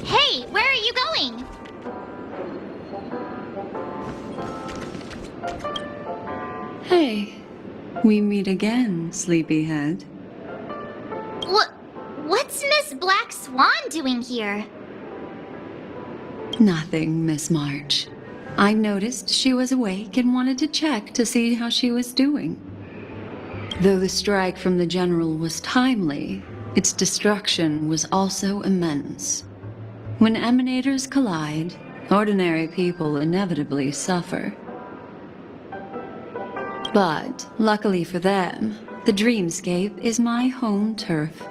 Hey, where are you going? Hey, we meet again, sleepyhead. What's Miss Black Swan doing here? Nothing, Miss March. I noticed she was awake and wanted to check to see how she was doing. Though the strike from the General was timely, its destruction was also immense. When emanators collide, ordinary people inevitably suffer. But, luckily for them, the dreamscape is my home turf.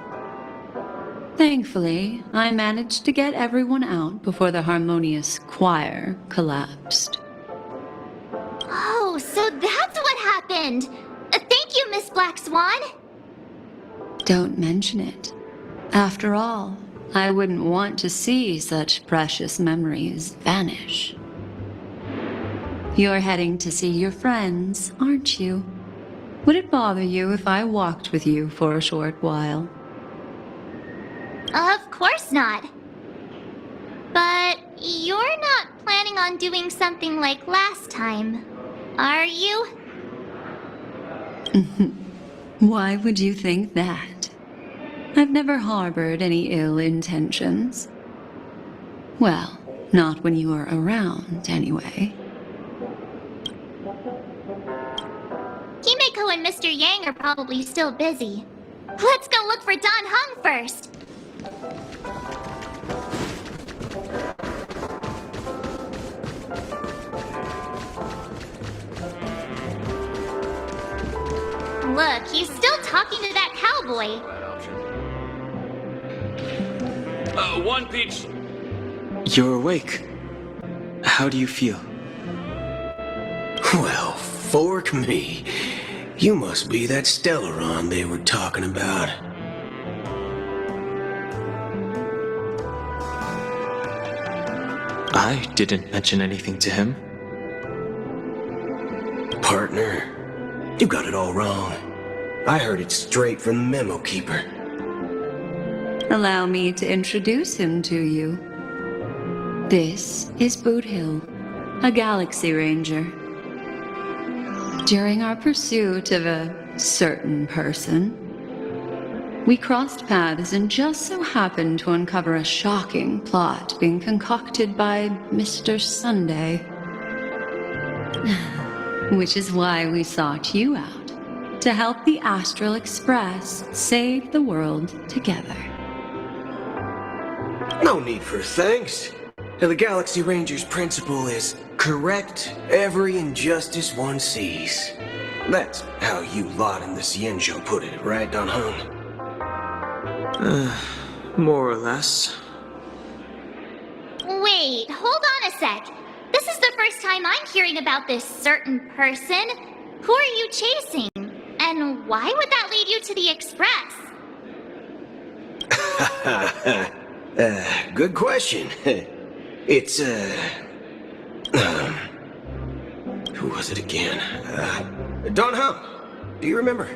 Thankfully, I managed to get everyone out before the harmonious choir collapsed. Oh, so that's what happened! Thank you, Miss Black Swan! Don't mention it. After all, I wouldn't want to see such precious memories vanish. You're heading to see your friends, aren't you? Would it bother you if I walked with you for a short while? Of course not. But you're not planning on doing something like last time, are you? Why would you think that? I've never harbored any ill intentions. Well, not when you are around, anyway. Himeko and Mr. Yang are probably still busy. Let's go look for Don Hung first! Look, he's still talking to that cowboy. One peach. You're awake. How do you feel? Well, fork me. You must be that Stellaron they were talking about. I didn't mention anything to him. Partner, you got it all wrong. I heard it straight from the memo keeper. Allow me to introduce him to you. This is Boot Hill, a Galaxy Ranger. During our pursuit of a certain person, we crossed paths and just so happened to uncover a shocking plot being concocted by Mr. Sunday. Which is why we sought you out, to help the Astral Express save the world together. No need for thanks. The Galaxy Ranger's principle is correct every injustice one sees. That's how you lot in the Xianzhou put it, right, Don Hung? More or less. Wait, hold on a sec. This is the first time I'm hearing about this certain person. Who are you chasing? And why would that lead you to the Express? Good question. It's, who was it again? Don Hung. Do you remember?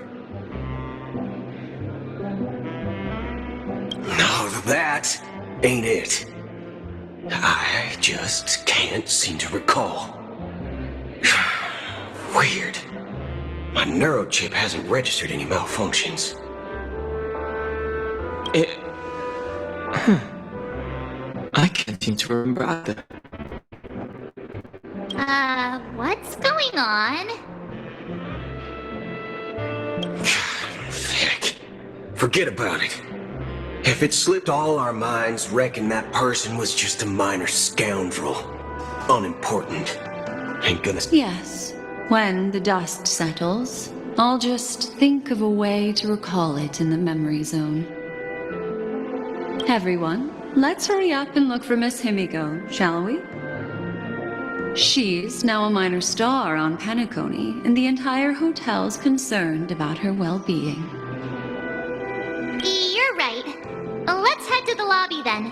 No, that ain't it. I just can't seem to recall. Weird. My neurochip hasn't registered any malfunctions. I can't seem to remember either. What's going on? Heck. Forget about it. If it slipped all our minds, reckon that person was just a minor scoundrel. Unimportant. Ain't gonna... Yes, when the dust settles, I'll just think of a way to recall it in the memory zone. Everyone, let's hurry up and look for Miss Himiko, shall we? She's now a minor star on Penacony, and the entire hotel's concerned about her well-being. You're right. Let's head to the lobby then.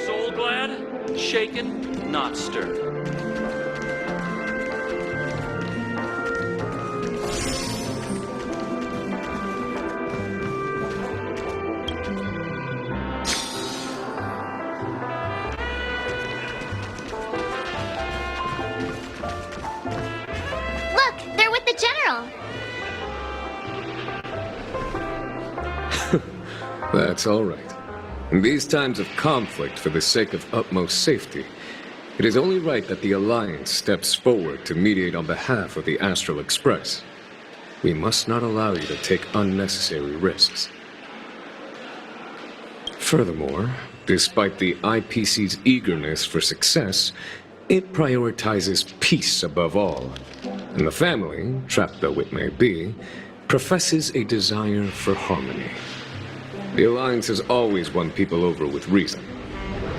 Soul glad, shaken, not stirred. girl. That's all right. In these times of conflict for the sake of utmost safety, it is only right that the Alliance steps forward to mediate on behalf of the Astral Express. We must not allow you to take unnecessary risks. Furthermore, despite the IPC's eagerness for success, it prioritizes peace above all. And the family, trapped though it may be, professes a desire for harmony. The Alliance has always won people over with reason.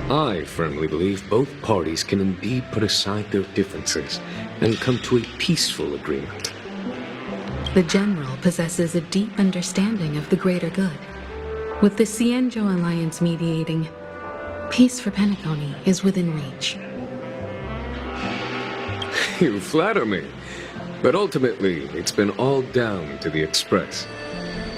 I firmly believe both parties can indeed put aside their differences and come to a peaceful agreement. The General possesses a deep understanding of the greater good. With the Sejak Alliance mediating, peace for Penacony is within reach. You flatter me. But ultimately, it's been all down to the Express.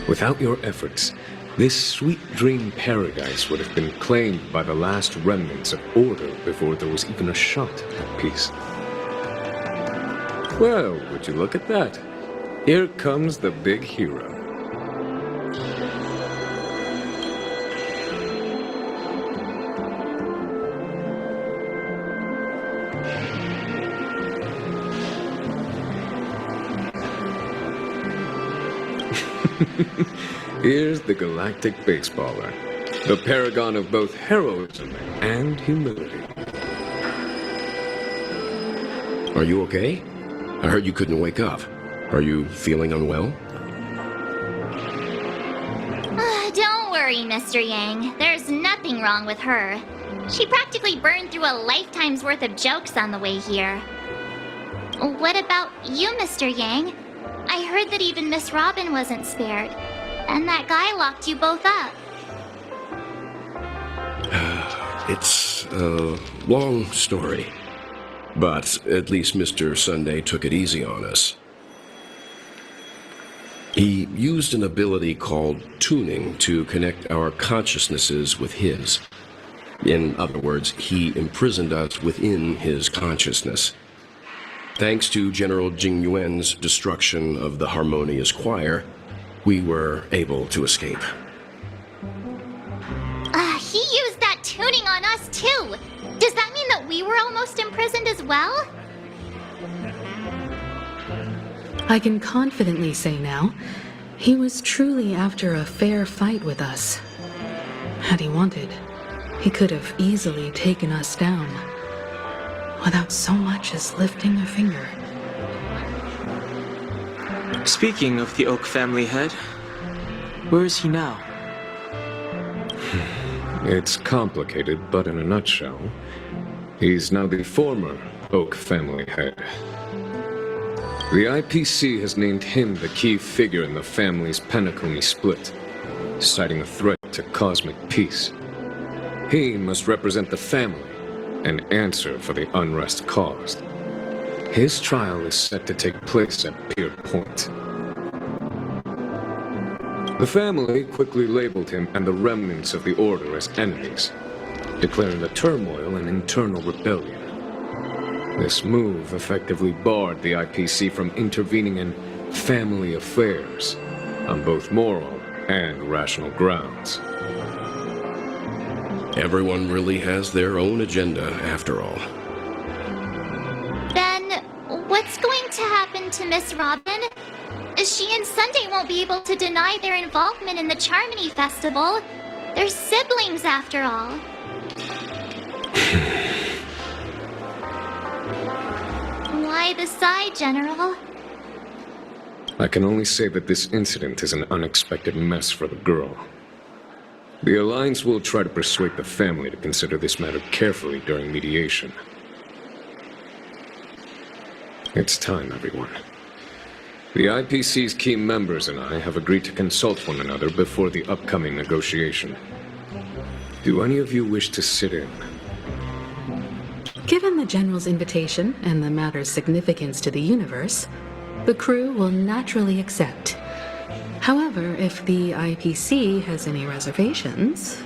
Without your efforts, this sweet dream paradise would have been claimed by the last remnants of order before there was even a shot at peace. Well, would you look at that? Here comes the big hero. Here's the galactic baseballer, the paragon of both heroism and humility. Are you okay? I heard you couldn't wake up. Are you feeling unwell? Don't worry, Mr. Yang. There's nothing wrong with her. She practically burned through a lifetime's worth of jokes on the way here. What about you, Mr. Yang? I heard that even Miss Robin wasn't spared. And that guy locked you both up. It's a long story. But at least Mr. Sunday took it easy on us. He used an ability called tuning to connect our consciousnesses with his. In other words, he imprisoned us within his consciousness. Thanks to General Jing Yuan's destruction of the Harmonious Choir, we were able to escape. He used that tuning on us too. Does that mean that we were almost imprisoned as well? I can confidently say now, he was truly after a fair fight with us. Had he wanted, he could have easily taken us down, without so much as lifting a finger. Speaking of the Oak family head, where is he now? It's complicated, but in a nutshell, he's now the former Oak family head. The IPC has named him the key figure in the family's Penacony split, citing a threat to cosmic peace. He must represent the family and answer for the unrest caused. His trial is set to take place at Pier Point. The family quickly labeled him and the remnants of the Order as enemies, declaring the turmoil an internal rebellion. This move effectively barred the IPC from intervening in family affairs on both moral and rational grounds. Everyone really has their own agenda, after all. Then, what's going to happen to Miss Robin? She and Sunday won't be able to deny their involvement in the Charmony Festival. They're siblings, after all. Why the sigh, General? I can only say that this incident is an unexpected mess for the girl. The Alliance will try to persuade the family to consider this matter carefully during mediation. It's time, everyone. The IPC's key members and I have agreed to consult one another before the upcoming negotiation. Do any of you wish to sit in? Given the General's invitation and the matter's significance to the universe, the crew will naturally accept. However, if the IPC has any reservations...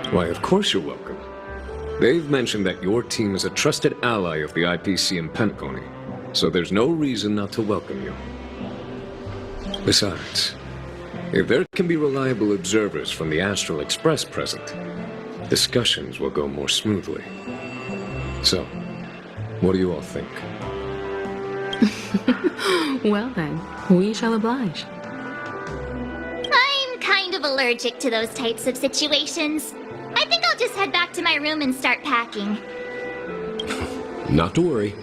Why, of course you're welcome. They've mentioned that your team is a trusted ally of the IPC in Penacony. so there's no reason not to welcome you. Besides, if there can be reliable observers from the Astral Express present, discussions will go more smoothly. So, what do you all think? Well then, we shall oblige. I'm kind of allergic to those types of situations. I think I'll just head back to my room and start packing. Not to worry.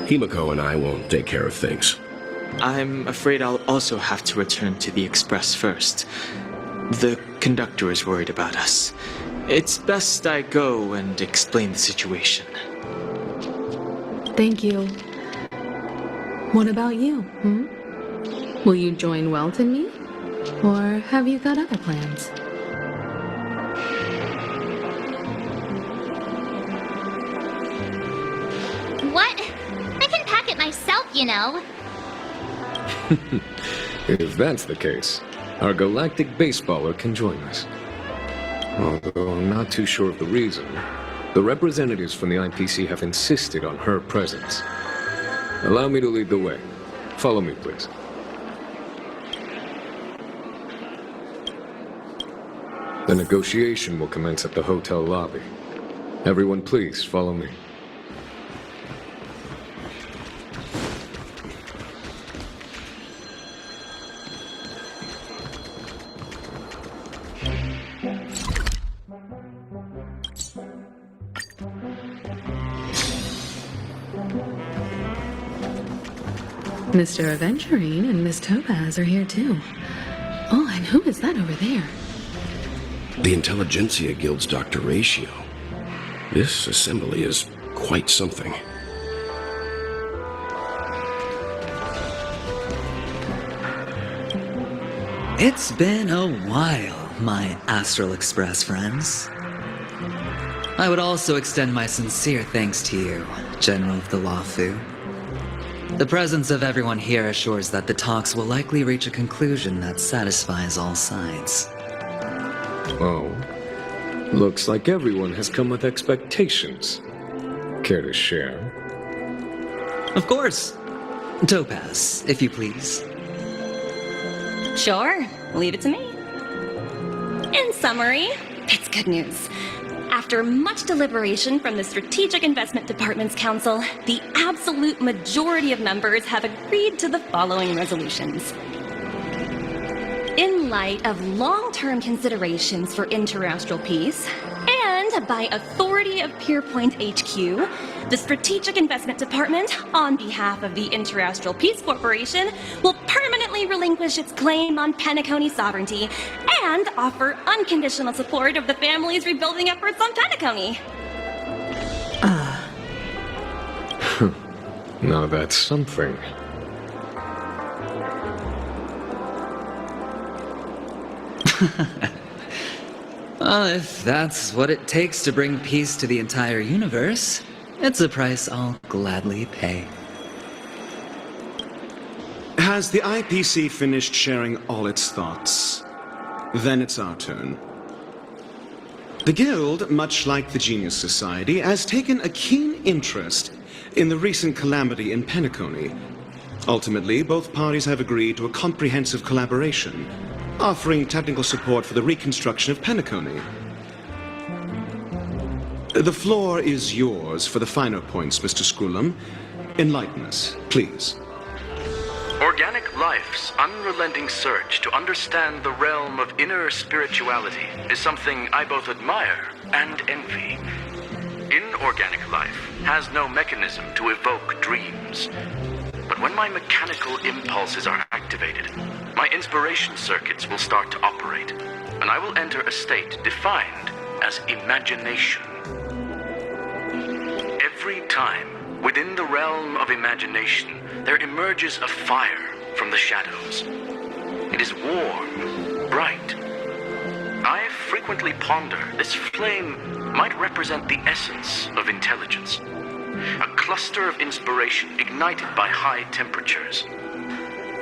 Himiko and I will take care of things. I'm afraid I'll also have to return to the Express first. The conductor is worried about us. It's best I go and explain the situation. Thank you. What about you, Will you join Welt and me? Or have you got other plans? What? I can pack it myself, you know. If that's the case, our galactic baseballer can join us. Although I'm not too sure of the reason, the representatives from the IPC have insisted on her presence. Allow me to lead the way. Follow me, please. The negotiation will commence at the hotel lobby. Everyone, please follow me. Mr. Aventurine and Miss Topaz are here too. Oh, and who is that over there? The Intelligentsia Guild's Dr. Ratio. This assembly is quite something. It's been a while, my Astral Express friends. I would also extend my sincere thanks to you, General of the Lawfu. The presence of everyone here assures that the talks will likely reach a conclusion that satisfies all sides. Oh, looks like everyone has come with expectations. Care to share? Of course. Topaz, if you please. Sure, leave it to me. In summary, it's good news. After much deliberation from the Strategic Investment Department's Council, the absolute majority of members have agreed to the following resolutions. In light of long-term considerations for interastral peace, and by authority of Pierpoint HQ, the Strategic Investment Department, on behalf of the Interastral Peace Corporation, will permanently relinquish its claim on Penacony sovereignty and offer unconditional support of the family's rebuilding efforts on Penacony. Now that's something. Well, if that's what it takes to bring peace to the entire universe, it's a price I'll gladly pay. Has the IPC finished sharing all its thoughts? Then it's our turn. The Guild, much like the Genius Society, has taken a keen interest in the recent calamity in Penacony. Ultimately, both parties have agreed to a comprehensive collaboration, offering technical support for the reconstruction of Penacony. The floor is yours for the finer points, Mr. Scrulum. Enlighten us, please. Organic life's unrelenting search to understand the realm of inner spirituality is something I both admire and envy. Inorganic life has no mechanism to evoke dreams. But when my mechanical impulses are activated, my inspiration circuits will start to operate, and I will enter a state defined as imagination. Every time, within the realm of imagination, there emerges a fire from the shadows. It is warm, bright. I frequently ponder this flame might represent the essence of intelligence, a cluster of inspiration ignited by high temperatures.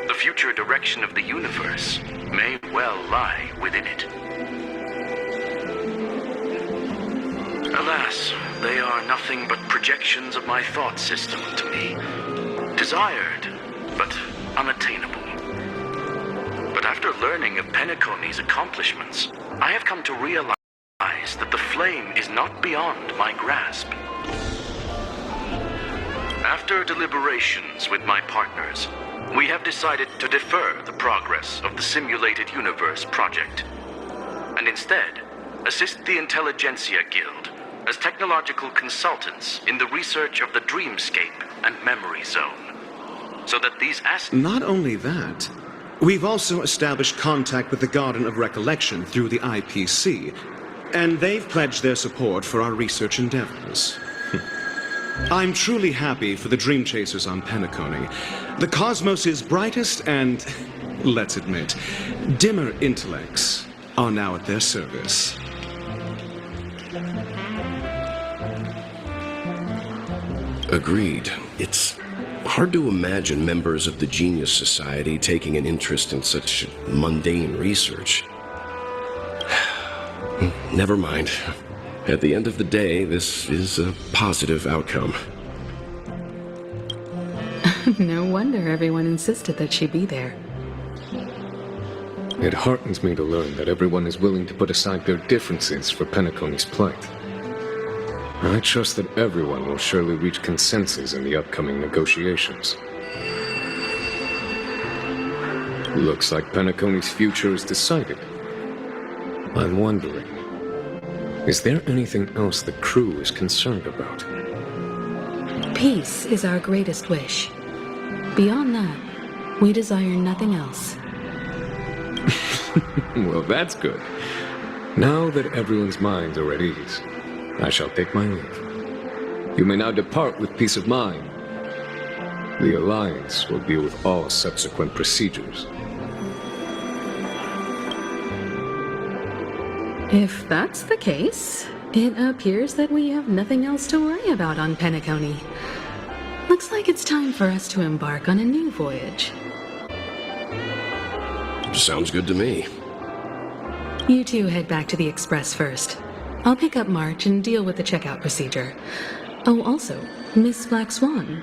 The future direction of the universe may well lie within it. Alas, they are nothing but projections of my thought system to me. desired, but unattainable. But after learning of Penacony's accomplishments, I have come to realize that the flame is not beyond my grasp. After deliberations with my partners, we have decided to defer the progress of the Simulated Universe project, and instead assist the Intelligentsia Guild as technological consultants in the research of the Dreamscape and Memory Zone, so that these Not only that, we've also established contact with the Garden of Recollection through the IPC, and they've pledged their support for our research endeavors. I'm truly happy for the Dream Chasers on Penacony. The cosmos' brightest and, let's admit, dimmer intellects are now at their service. Agreed. It's hard to imagine members of the Genius Society taking an interest in such mundane research. Never mind. At the end of the day, this is a positive outcome. No wonder everyone insisted that she be there. It heartens me to learn that everyone is willing to put aside their differences for Penacony's plight. I trust that everyone will surely reach consensus in the upcoming negotiations. Looks like Penacony's future is decided. I'm wondering, is there anything else the crew is concerned about? Peace is our greatest wish. Beyond that, we desire nothing else. Well, that's good. Now that everyone's minds are at ease, I shall take my leave. You may now depart with peace of mind. The Alliance will deal with all subsequent procedures. If that's the case, it appears that we have nothing else to worry about on Penacony. Looks like it's time for us to embark on a new voyage. Sounds good to me. You two head back to the Express first. I'll pick up March and deal with the checkout procedure. Oh, also, Miss Black Swan,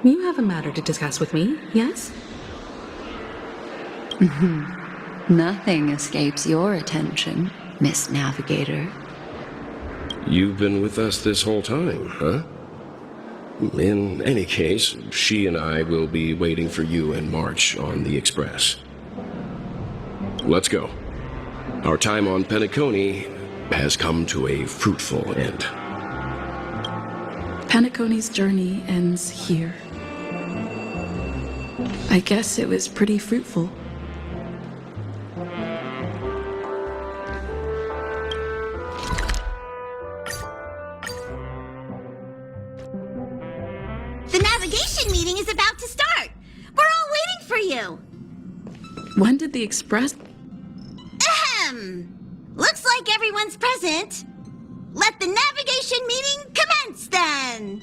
you have a matter to discuss with me, yes? Nothing escapes your attention, Miss Navigator. You've been with us this whole time, huh? In any case, she and I will be waiting for you and March on the Express. Let's go. Our time on Penacony has come to a fruitful end. Penacony's journey ends here. I guess it was pretty fruitful. The navigation meeting is about to start. We're all waiting for you. When did the Express... Ahem. Looks like everyone's present. Let the navigation meeting commence then.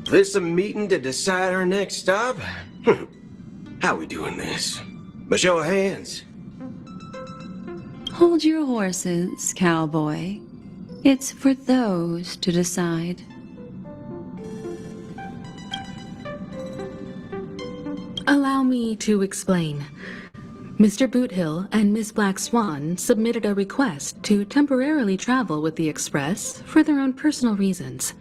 This a meeting to decide our next stop? How we doing this? By show of hands. Hold your horses, cowboy. It's for those to decide. Allow me to explain. Mr. Boothill and Miss Black Swan submitted a request to temporarily travel with the Express for their own personal reasons.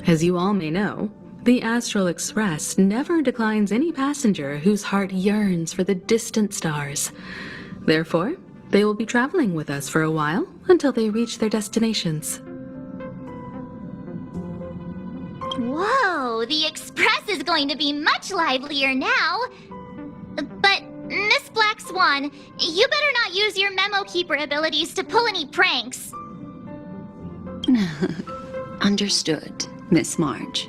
As you all may know, the Astral Express never declines any passenger whose heart yearns for the distant stars. Therefore, they will be traveling with us for a while until they reach their destinations. Whoa, the Express is going to be much livelier now. But, Miss Black Swan, you better not use your memo keeper abilities to pull any pranks. Understood, Miss March.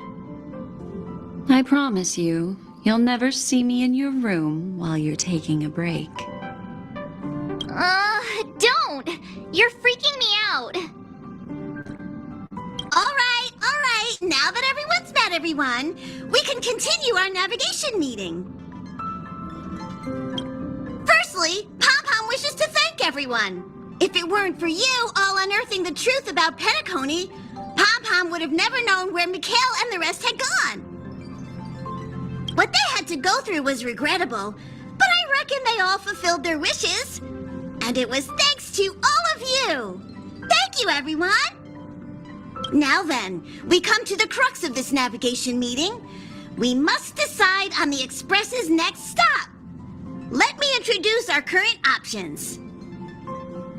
I promise you, you'll never see me in your room while you're taking a break. Don't! You're freaking me out. All right. Now that everyone's met everyone, we can continue our navigation meeting. Firstly, Pom-Pom wishes to thank everyone. If it weren't for you all unearthing the truth about Penacony, Pom-Pom would have never known where Mikhail and the rest had gone. to go through was regrettable, but I reckon they all fulfilled their wishes. And it was thanks to all of you. Thank you, everyone. Now then, we come to the crux of this navigation meeting. We must decide on the Express's next stop. Let me introduce our current options.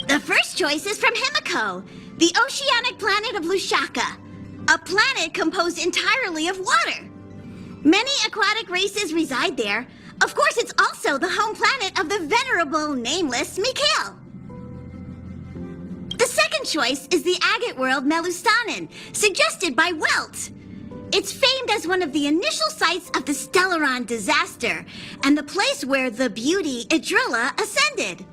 The first choice is from Himiko, the oceanic planet of Lushaka, a planet composed entirely of water. Many aquatic races reside there. Of course, it's also the home planet of the venerable, nameless Mikhail. The second choice is the agate world Melustanen, suggested by Welt. It's famed as one of the initial sites of the Stellaron disaster, and the place where the beauty Idrilla ascended.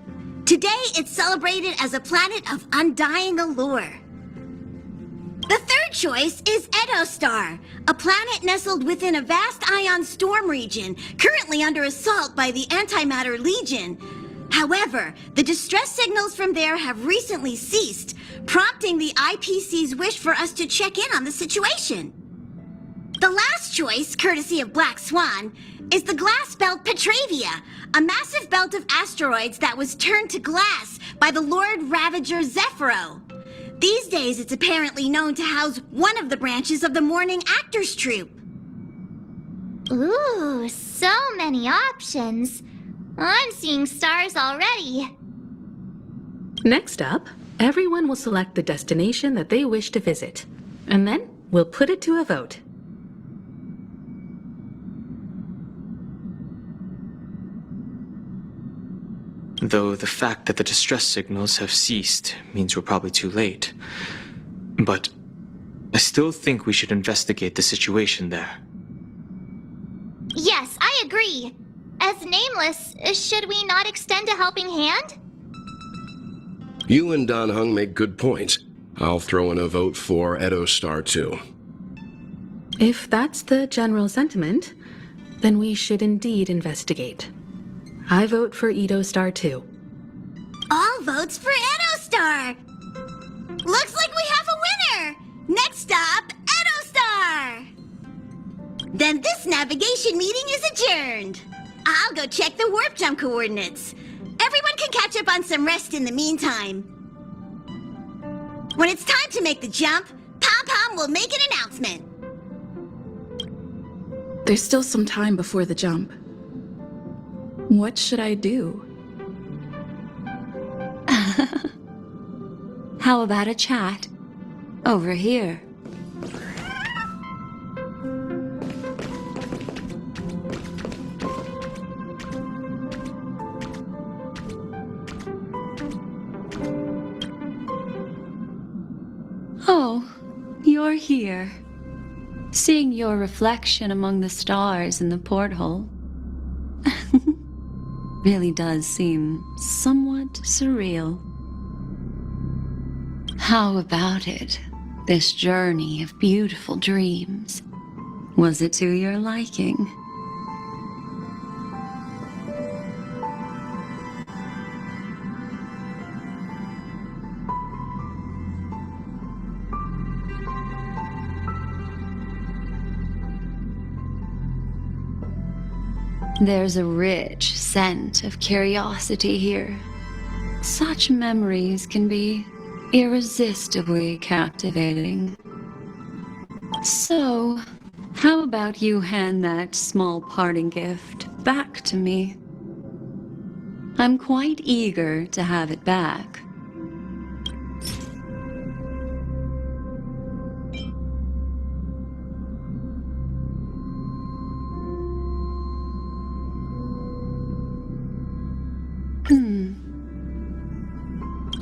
Today, it's celebrated as a planet of undying allure. The third choice is Edostar, a planet nestled within a vast ion storm region, currently under assault by the Antimatter Legion. However, the distress signals from there have recently ceased, prompting the IPC's wish for us to check in on the situation. The last choice, courtesy of Black Swan, is the glass belt Petravia, a massive belt of asteroids that was turned to glass by the Lord Ravager Zephyro. These days, it's apparently known to house one of the branches of the Morning Actors Troupe. Ooh, so many options. I'm seeing stars already. Next up, everyone will select the destination that they wish to visit, and then we'll put it to a vote. Though the fact that the distress signals have ceased means we're probably too late. But I still think we should investigate the situation there. Yes, I agree. As nameless, should we not extend a helping hand? You and Don Hung make good points. I'll throw in a vote for Edostar too. If that's the general sentiment, then we should indeed investigate. I vote for Edostar too. All votes for Edostar! Looks like we have a winner! Next stop, Edostar! Then this navigation meeting is adjourned. I'll go check the warp jump coordinates. Everyone can catch up on some rest in the meantime. When it's time to make the jump, Pom-Pom will make an announcement. There's still some time before the jump. What should I do? How about a chat? Over here. Oh, you're here. Seeing your reflection among the stars in the porthole really does seem somewhat surreal. How about it, this journey of beautiful dreams? Was it to your liking? There's a rich scent of curiosity here. Such memories can be irresistibly captivating. So, how about you hand that small parting gift back to me? I'm quite eager to have it back.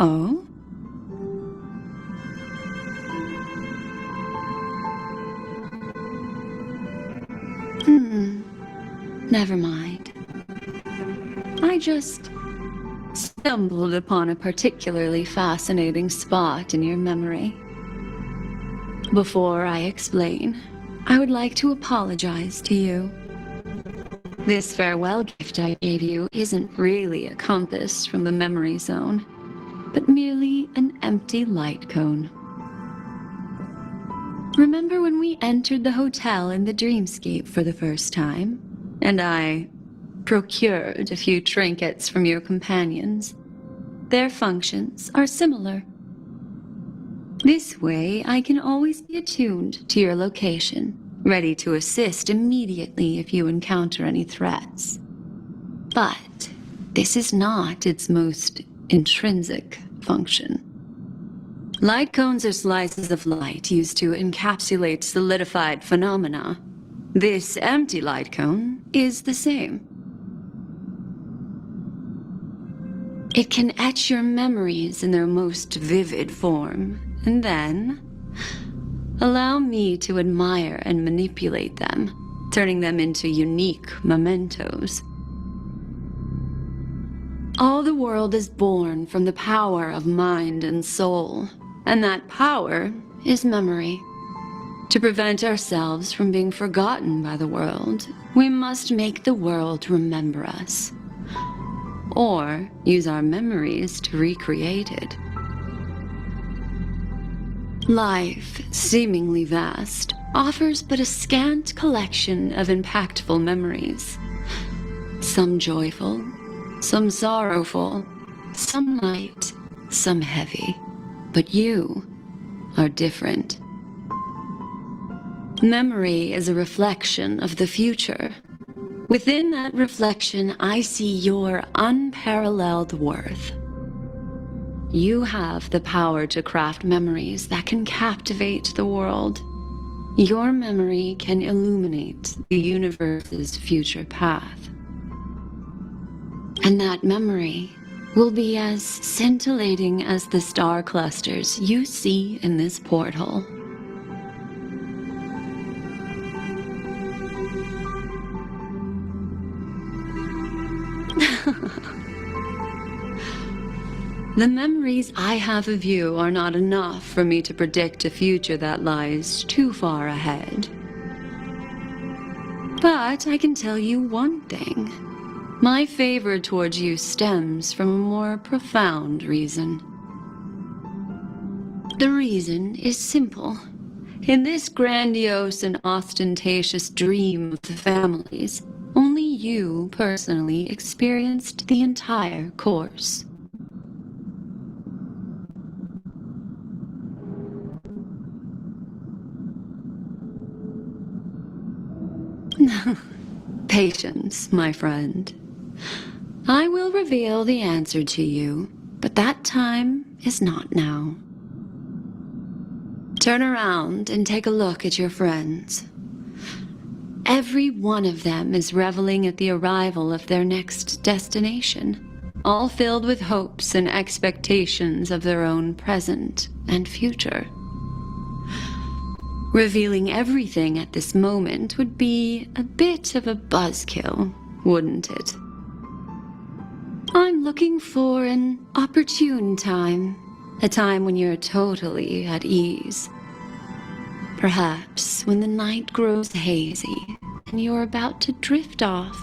Oh? Never mind. I just stumbled upon a particularly fascinating spot in your memory. Before I explain, I would like to apologize to you. This farewell gift I gave you isn't really a compass from the memory zone, but merely an empty light cone. Remember when we entered the hotel in the dreamscape for the first time, and I procured a few trinkets from your companions. Their functions are similar. This way, I can always be attuned to your location, ready to assist immediately if you encounter any threats. But this is not its most intrinsic function. Light cones are slices of light used to encapsulate solidified phenomena. This empty light cone is the same. It can etch your memories in their most vivid form, and then allow me to admire and manipulate them, turning them into unique mementos. All the world is born from the power of mind and soul, and that power is memory. To prevent ourselves from being forgotten by the world, we must make the world remember us, or use our memories to recreate it. Life, seemingly vast, offers but a scant collection of impactful memories. Some joyful, some sorrowful, some light, some heavy. But you are different. Memory is a reflection of the future. Within that reflection, I see your unparalleled worth. You have the power to craft memories that can captivate the world. Your memory can illuminate the universe's future path. And that memory will be as scintillating as the star clusters you see in this porthole. The memories I have of you are not enough for me to predict a future that lies too far ahead. But I can tell you one thing. My favor towards you stems from a more profound reason. The reason is simple. In this grandiose and ostentatious dream of the families, only you personally experienced the entire course. Patience, my friend. I will reveal the answer to you, but that time is not now. Turn around and take a look at your friends. Every one of them is reveling at the arrival of their next destination, all filled with hopes and expectations of their own present and future. Revealing everything at this moment would be a bit of a buzzkill, wouldn't it? I'm looking for an opportune time, a time when you're totally at ease. Perhaps when the night grows hazy and you're about to drift off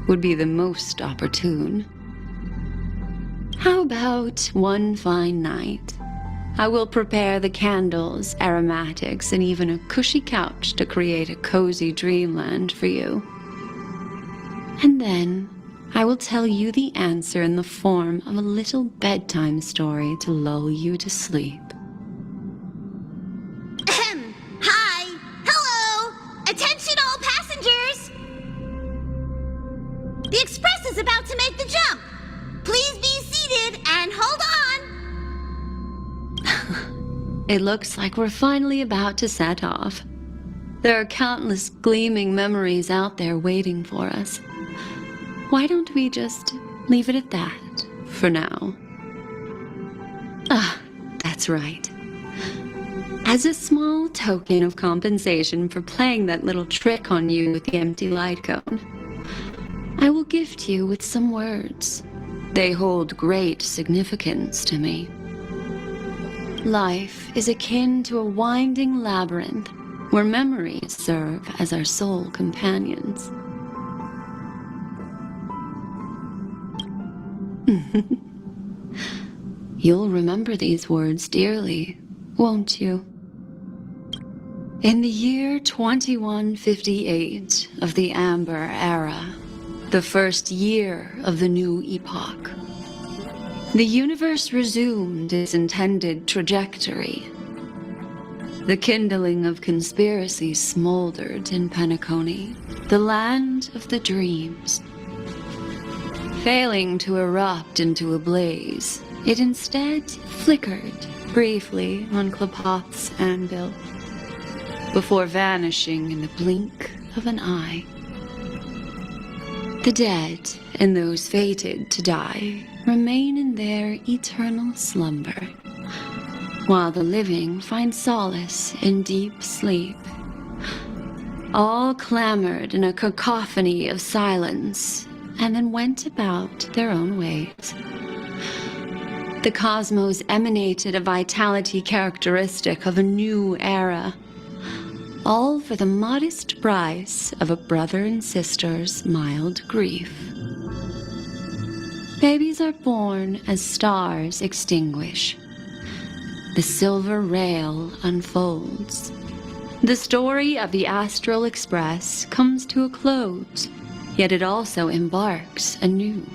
would be the most opportune. How about one fine night? I will prepare the candles, aromatics, and even a cushy couch to create a cozy dreamland for you. And then I will tell you the answer in the form of a little bedtime story to lull you to sleep. Hi! Hello! Attention all passengers! The express is about to make the jump! Please be seated and hold on! It looks like we're finally about to set off. There are countless gleaming memories out there waiting for us. Why don't we just leave it at that for now? That's right. As a small token of compensation for playing that little trick on you with the empty light cone, I will gift you with some words. They hold great significance to me. Life is akin to a winding labyrinth where memories serve as our sole companions. You'll remember these words dearly, won't you? In the year 2158 of the Amber Era, the first year of the new epoch, the universe resumed its intended trajectory. The kindling of conspiracy smoldered in Penacony, the land of the dreams. Failing to erupt into a blaze, it instead flickered briefly on Klapoth's anvil, before vanishing in the blink of an eye. The dead and those fated to die remain in their eternal slumber, while the living find solace in deep sleep. All clamored in a cacophony of silence, and then went about their own ways. The cosmos emanated a vitality characteristic of a new era, all for the modest price of a brother and sister's mild grief. Babies are born as stars extinguish. The silver rail unfolds. The story of the Astral Express comes to a close, yet it also embarks anew.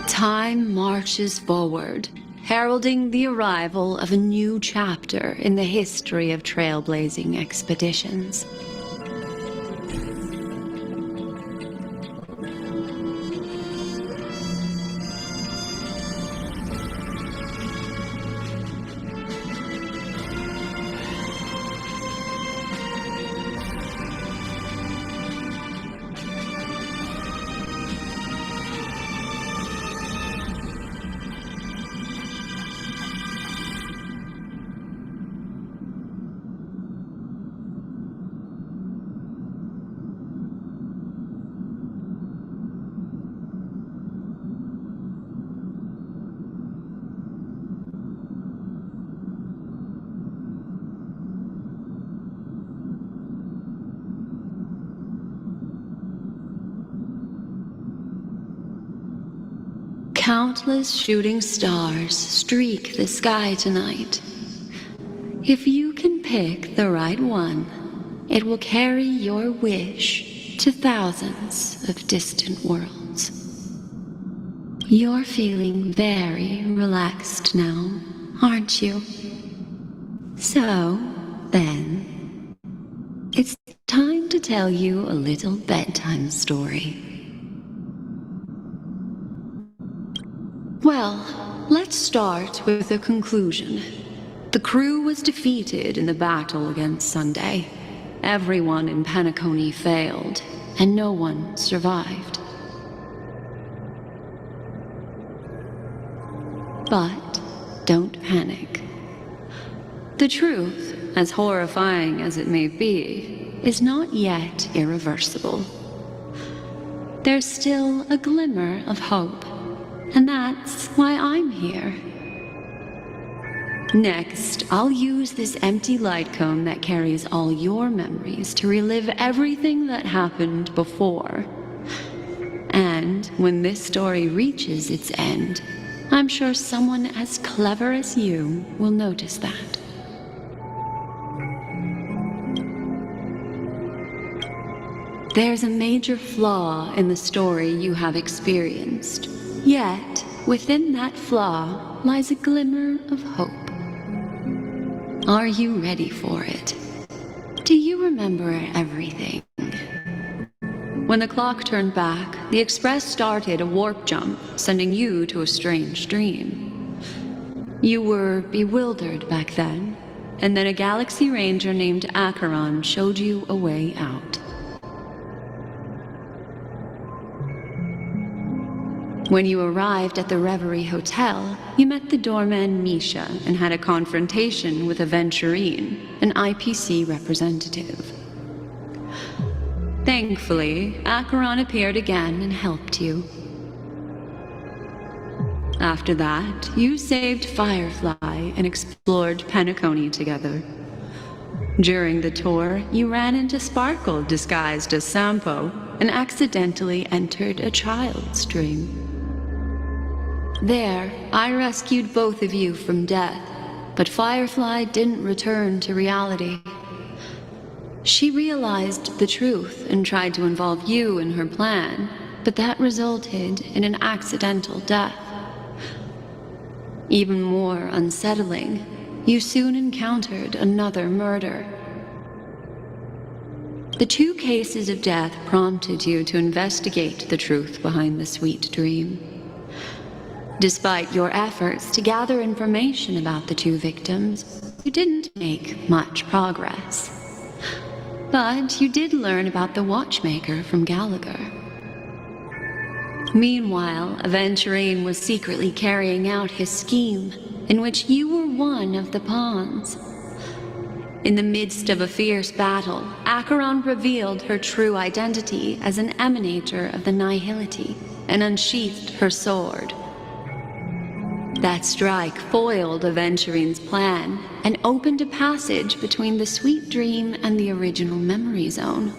Time marches forward, heralding the arrival of a new chapter in the history of trailblazing expeditions. Countless shooting stars streak the sky tonight. If you can pick the right one, it will carry your wish to thousands of distant worlds. You're feeling very relaxed now, aren't you? So, then, it's time to tell you a little bedtime story. Well, let's start with the conclusion. The crew was defeated in the battle against Sunday. Everyone in Penacony failed, and no one survived. But don't panic. The truth, as horrifying as it may be, is not yet irreversible. There's still a glimmer of hope. And that's why I'm here. Next, I'll use this empty light cone that carries all your memories to relive everything that happened before. And when this story reaches its end, I'm sure someone as clever as you will notice that. There's a major flaw in the story you have experienced. Yet, within that flaw lies a glimmer of hope. Are you ready for it? Do you remember everything? When the clock turned back, the Express started a warp jump, sending you to a strange dream. You were bewildered back then, and then a Galaxy Ranger named Acheron showed you a way out. When you arrived at the Reverie Hotel, you met the doorman Misha and had a confrontation with Aventurine, an IPC representative. Thankfully, Acheron appeared again and helped you. After that, you saved Firefly and explored Penacony together. During the tour, you ran into Sparkle disguised as Sampo and accidentally entered a child's dream. There, I rescued both of you from death, but Firefly didn't return to reality. She realized the truth and tried to involve you in her plan, but that resulted in an accidental death. Even more unsettling, you soon encountered another murder. The 2 cases of death prompted you to investigate the truth behind the sweet dream. Despite your efforts to gather information about the 2 victims, you didn't make much progress. But you did learn about the watchmaker from Gallagher. Meanwhile, Aventurine was secretly carrying out his scheme, in which you were one of the pawns. In the midst of a fierce battle, Acheron revealed her true identity as an emanator of the Nihility and unsheathed her sword. That strike foiled Aventurine's plan and opened a passage between the sweet dream and the original memory zone.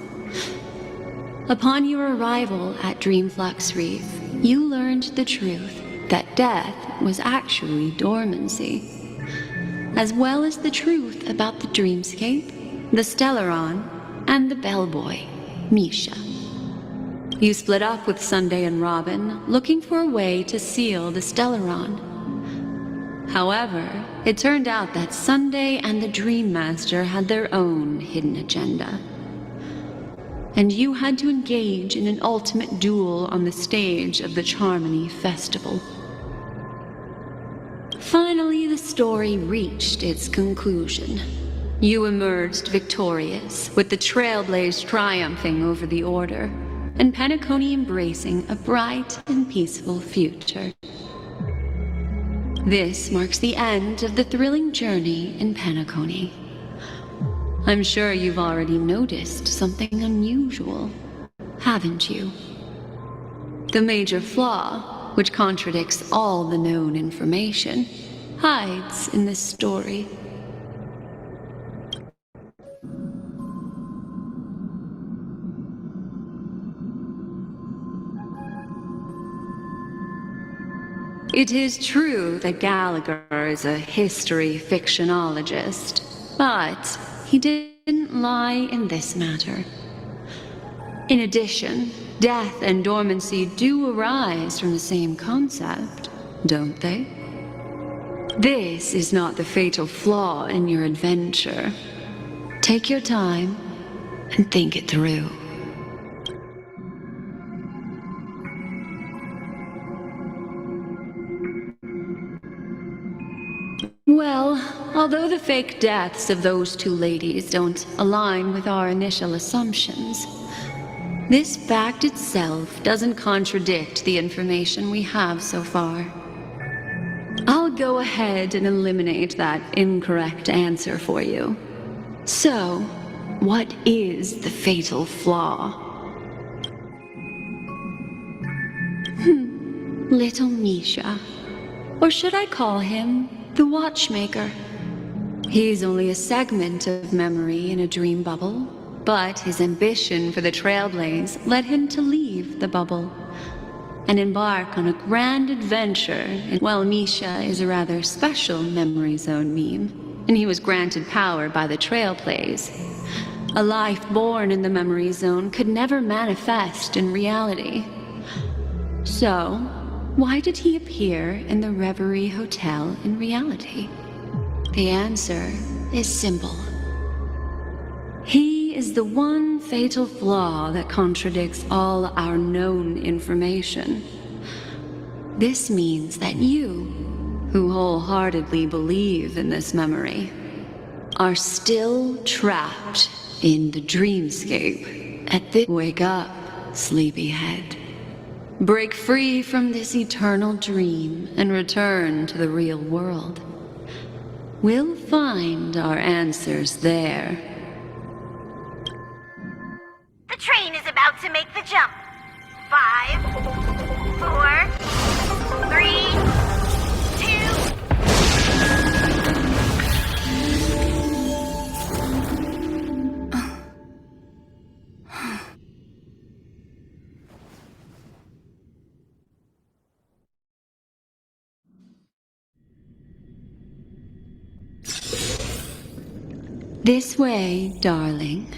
Upon your arrival at Dreamflux Reef, you learned the truth that death was actually dormancy, as well as the truth about the dreamscape, the Stellaron, and the bellboy, Misha. You split up with Sunday and Robin, looking for a way to seal the Stellaron. However, it turned out that Sunday and the Dream Master had their own hidden agenda. And you had to engage in an ultimate duel on the stage of the Charmony Festival. Finally, the story reached its conclusion. You emerged victorious, with the Trailblaze triumphing over the Order, and Penacony embracing a bright and peaceful future. This marks the end of the thrilling journey in Penacony. I'm sure you've already noticed something unusual, haven't you? The major flaw, which contradicts all the known information, hides in this story. It is true that Gallagher is a history fictionologist, but he didn't lie in this matter. In addition, death and dormancy do arise from the same concept, don't they? This is not the fatal flaw in your adventure. Take your time and think it through. Well, although the fake deaths of those 2 ladies don't align with our initial assumptions, this fact itself doesn't contradict the information we have so far. I'll go ahead and eliminate that incorrect answer for you. So, what is the fatal flaw? Little Misha. Or should I call him the Watchmaker? He's only a segment of memory in a dream bubble, but his ambition for the Trailblaze led him to leave the bubble and embark on a grand adventure. While Misha is a rather special memory zone meme, and he was granted power by the Trailblaze, a life born in the memory zone could never manifest in reality. So, why did he appear in the Reverie Hotel in reality? The answer is simple. He is the one fatal flaw that contradicts all our known information. This means that you, who wholeheartedly believe in this memory, are still trapped in the dreamscape at the— Wake up, sleepyhead. Break free from this eternal dream and return to the real world. We'll find our answers there. The train is about to make the jump. 5, 4, 3, 2. This way, darling.